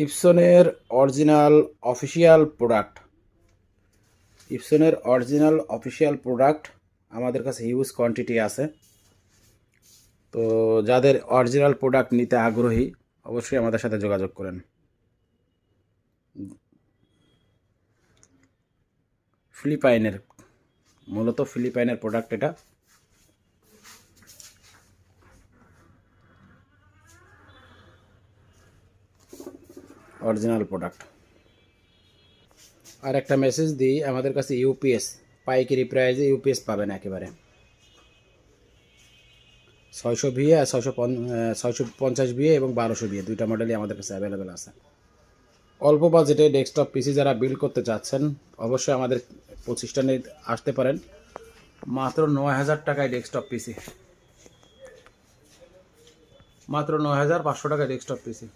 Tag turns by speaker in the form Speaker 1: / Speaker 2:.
Speaker 1: ইপসনের original official product আমাদের কাছে huge quantity আছে। তো যাদের অরিজিনাল প্রোডাক্ট নিতে আগ্রহী অবশ্যই আমাদের সাথে যোগাযোগ করেন। মূলত ফিলিপাইনের প্রোডাক্ট এটা। Original product. আর একটা মেসেজ দিই, আমাদের কাছে ইউপিএস পাইকারি প্রাইসে ইউপিএস পাবেন একেবারে 600 ভিএ আর 650 ভিএ এবং 1200 ভিএ দুইটা মডেলই আমাদের কাছে অ্যাভেলেবেল আছে। অল্প বাজেটে ডেস্কটপ পিসি যারা বিল্ড করতে চাচ্ছেন অবশ্যই আমাদের প্রতিষ্ঠানে আসতে পারেন। মাত্র 9000 টাকায় ডেস্কটপ পিসি, মাত্র 9500 টাকায় ডেস্কটপ পিসি।